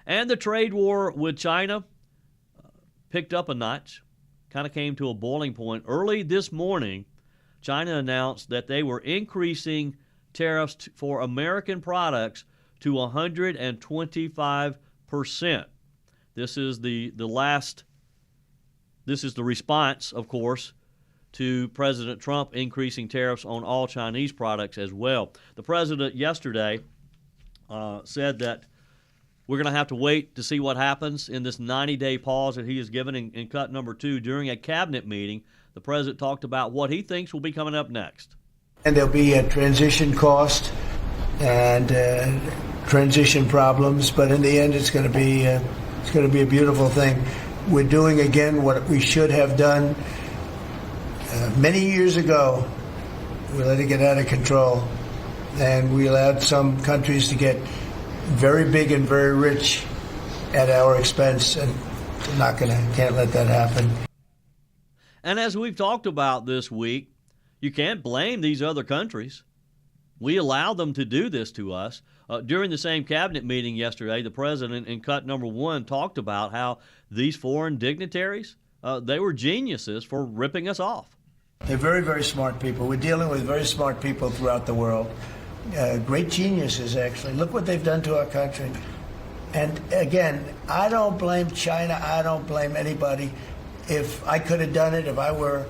And the trade war with China picked up a notch, kind of came to a boiling point. Early this morning, China announced that they were increasing tariffs for American products to 125%. This is the response, of course, to President Trump increasing tariffs on all Chinese products as well. The president yesterday said that we're going to have to wait to see what happens in this 90-day pause that he has given in cut number 2. During a cabinet meeting, the president talked about what he thinks will be coming up next. And there'll be a transition cost and transition problems, but in the end, it's going to be a beautiful thing. We're doing again what we should have done many years ago. We let it get out of control, and we allowed some countries to get very big and very rich at our expense, and can't let that happen. And as we've talked about this week, you can't blame these other countries. We allow them to do this to us. During the same cabinet meeting yesterday, the president in cut number 1 talked about how these foreign dignitaries, they were geniuses for ripping us off. They're very, very smart people. We're dealing with very smart people throughout the world. Great geniuses, actually. Look what they've done to our country. And again, I don't blame China. I don't blame anybody. If I could have done it, if I were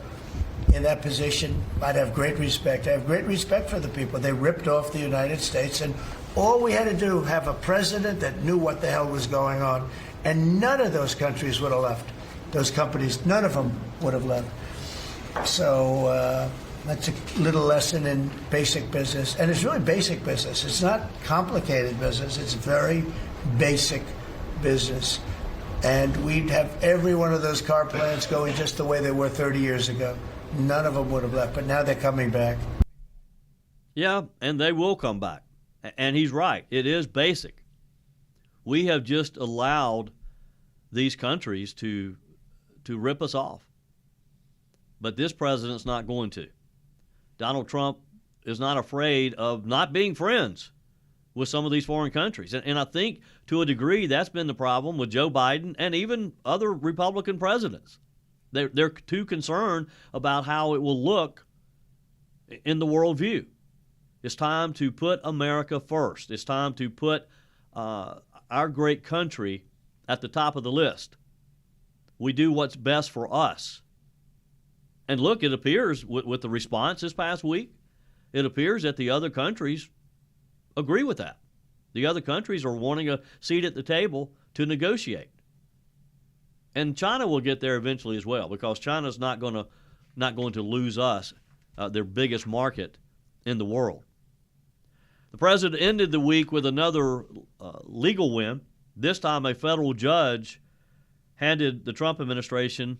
in that position, I'd have great respect. I have great respect for the people. They ripped off the United States, and all we had to do, have a president that knew what the hell was going on, and none of those countries would have left. Those companies, none of them would have left. So that's a little lesson in basic business. And it's really basic business. It's not complicated business. It's very basic business. And we'd have every one of those car plants going just the way they were 30 years ago. None of them would have left, but now they're coming back. Yeah, and they will come back. And he's right. It is basic. We have just allowed these countries to rip us off. But this president's not going to. Donald Trump is not afraid of not being friends with some of these foreign countries. And I think to a degree that's been the problem with Joe Biden and even other Republican presidents. They're too concerned about how it will look in the worldview. It's time to put America first. It's time to put our great country at the top of the list. We do what's best for us. And look, it appears with the response this past week, it appears that the other countries agree with that. The other countries are wanting a seat at the table to negotiate. And China will get there eventually as well, because China's not going to lose us, their biggest market in the world. The president ended the week with another legal win. This time a federal judge handed the Trump administration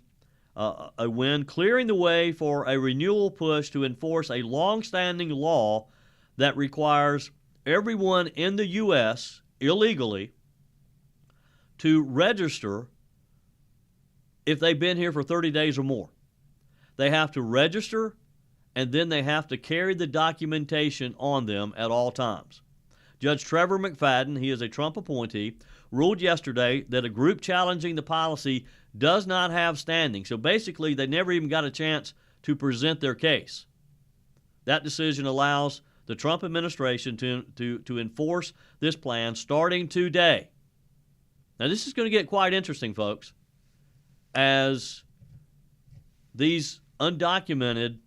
a win, clearing the way for a renewal push to enforce a long-standing law that requires everyone in the U.S. illegally to register if they've been here for 30 days or more. They have to register, and then they have to carry the documentation on them at all times. Judge Trevor McFadden, he is a Trump appointee, ruled yesterday that a group challenging the policy does not have standing. So basically, they never even got a chance to present their case. That decision allows the Trump administration to enforce this plan starting today. Now, this is going to get quite interesting, folks, as these undocumented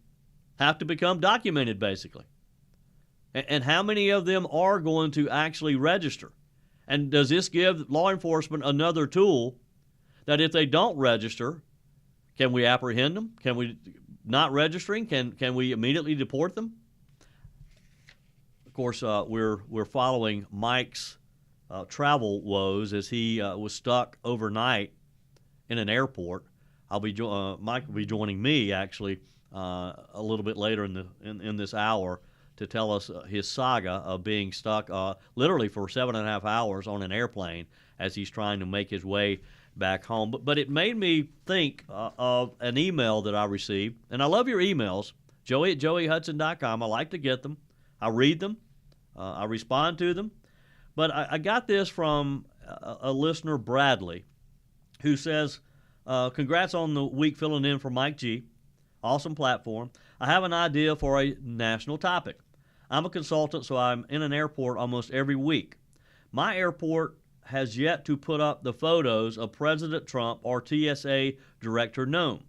have to become documented, basically. And how many of them are going to actually register? And does this give law enforcement another tool that if they don't register, can we apprehend them? Can we, not registering, can we immediately deport them? Of course, we're following Mike's travel woes as he was stuck overnight in an airport. Mike will be joining me actually a little bit later in this hour to tell us his saga of being stuck literally for 7.5 hours on an airplane as he's trying to make his way back home. But it made me think of an email that I received. And I love your emails, joey@joeyhudson.com. I like to get them. I read them. I respond to them. But I got this from a listener, Bradley, who says, congrats on the week filling in for Mike G. Awesome platform. I have an idea for a national topic. I'm a consultant, so I'm in an airport almost every week. My airport has yet to put up the photos of President Trump or TSA Director Nome.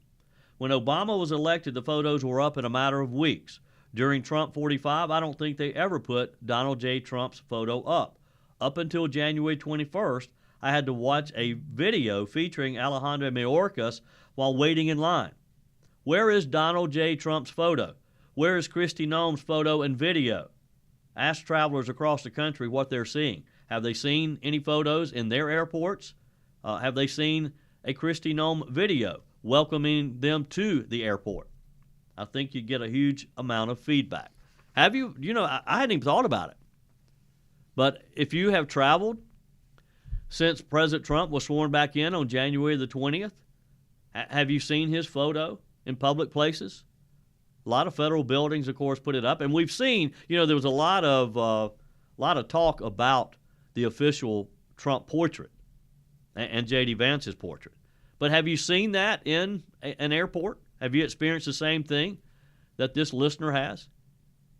When Obama was elected, the photos were up in a matter of weeks. During Trump 45, I don't think they ever put Donald J. Trump's photo up. Up until January 21st, I had to watch a video featuring Alejandro Mayorkas while waiting in line. Where is Donald J. Trump's photo? Where is Kristi Noem's photo and video? Ask travelers across the country what they're seeing. Have they seen any photos in their airports? Have they seen a Kristi Noem video welcoming them to the airport? I think you get a huge amount of feedback. Have you? I hadn't even thought about it. But if you have traveled since President Trump was sworn back in on January the 20th, have you seen his photo in public places? A lot of federal buildings, of course, put it up. And we've seen, there was a lot of talk about the official Trump portrait and J.D. Vance's portrait. But have you seen that in an airport? Have you experienced the same thing that this listener has?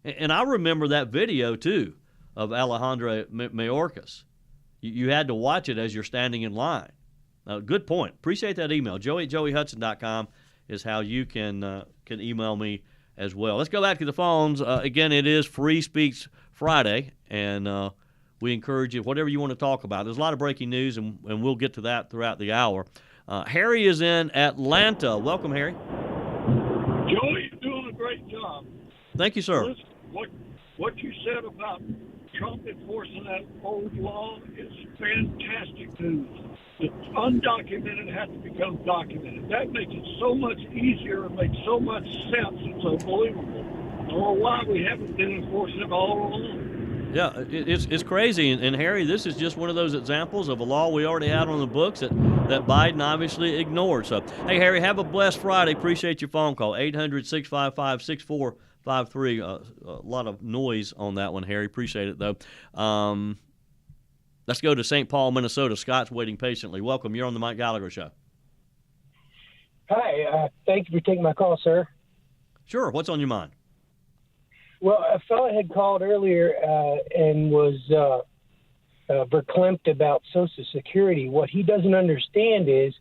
And I remember that video, too, of Alejandro Mayorkas. You had to watch it as you're standing in line. Good point. Appreciate that email. Joey@joeyhudson.com is how you can email me as well. Let's go back to the phones. Again, it is Free Speech Friday, and we encourage you, whatever you want to talk about. There's a lot of breaking news, and we'll get to that throughout the hour. Harry is in Atlanta. Welcome, Harry. Joey, you're doing a great job. Thank you, sir. Listen, what you said about Trump enforcing that old law is fantastic news. The undocumented have to become documented. That makes it so much easier and makes so much sense. It's unbelievable. I don't know why we haven't been enforcing it all along. Yeah, it's crazy. And Harry, this is just one of those examples of a law we already had on the books that Biden obviously ignored. So, hey, Harry, have a blessed Friday. Appreciate your phone call. 800-655-6453. A lot of noise on that one, Harry. Appreciate it, though. Let's go to St. Paul, Minnesota. Scott's waiting patiently. Welcome. You're on the Mike Gallagher Show. Hi. Thank you for taking my call, sir. Sure. What's on your mind? Well, a fellow had called earlier and was verklempt about Social Security. What he doesn't understand is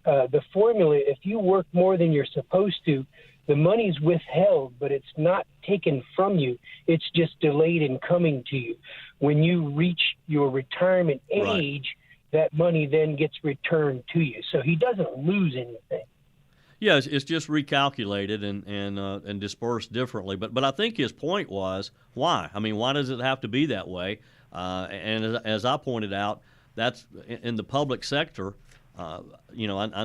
the formula. If you work more than you're supposed to, the money's withheld, but it's not taken from you. It's just delayed in coming to you. When you reach your retirement age, that money then gets returned to you. So he doesn't lose anything. Yeah, it's just recalculated and dispersed differently. But I think his point was, why? I mean, why does it have to be that way? And as I pointed out, that's in the public sector. I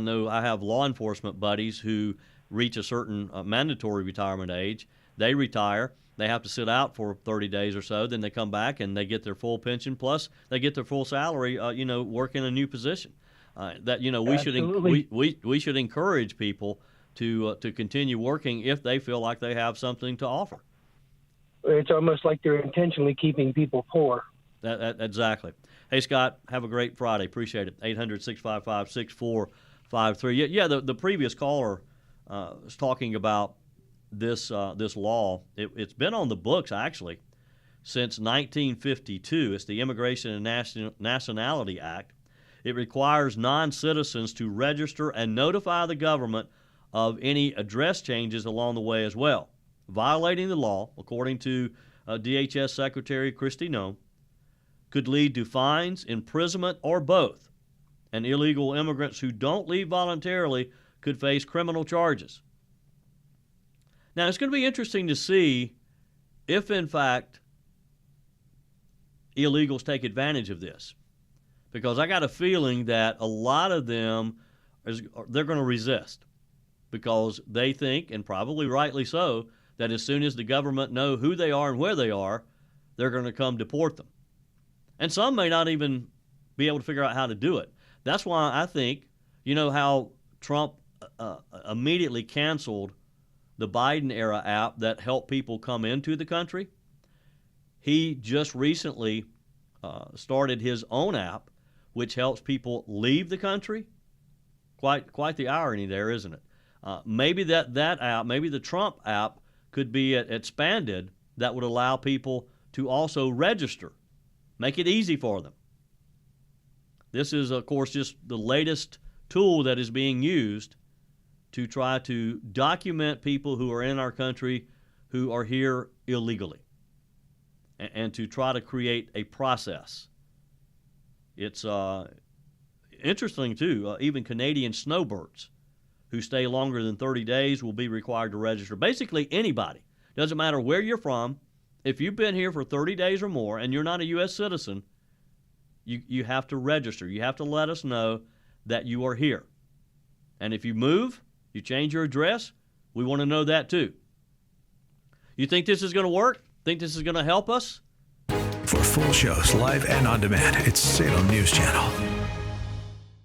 know I have law enforcement buddies who reach a certain mandatory retirement age. They retire. They have to sit out for 30 days or so. Then they come back and they get their full pension. Plus, they get their full salary, working a new position. We should encourage people to continue working if they feel like they have something to offer. It's almost like they're intentionally keeping people poor. Exactly. Hey, Scott, have a great Friday. Appreciate it. 800-655-6453. Yeah, the previous caller was talking about this law. It's been on the books, actually, since 1952. It's the Immigration and Nationality Act. It requires non-citizens to register and notify the government of any address changes along the way as well. Violating the law, according to DHS Secretary Kristi Noem, could lead to fines, imprisonment, or both. And illegal immigrants who don't leave voluntarily could face criminal charges. Now, it's going to be interesting to see if, in fact, illegals take advantage of this. Because I got a feeling that a lot of them, they're going to resist. Because they think, and probably rightly so, that as soon as the government know who they are and where they are, they're going to come deport them. And some may not even be able to figure out how to do it. That's why I think, how Trump immediately canceled the Biden-era app that helped people come into the country. He just recently started his own app which helps people leave the country. Quite the irony there, isn't it? Maybe that app, maybe the Trump app, could be expanded that would allow people to also register, make it easy for them. This is, of course, just the latest tool that is being used to try to document people who are in our country who are here illegally, and to try to create a process. It's interesting, too, even Canadian snowbirds who stay longer than 30 days will be required to register. Basically, anybody. Doesn't matter where you're from. If you've been here for 30 days or more and you're not a U.S. citizen, you have to register. You have to let us know that you are here. And if you move, you change your address, we want to know that too. You think this is going to work? Think this is going to help us? For full shows, live and on demand, it's Salem News Channel.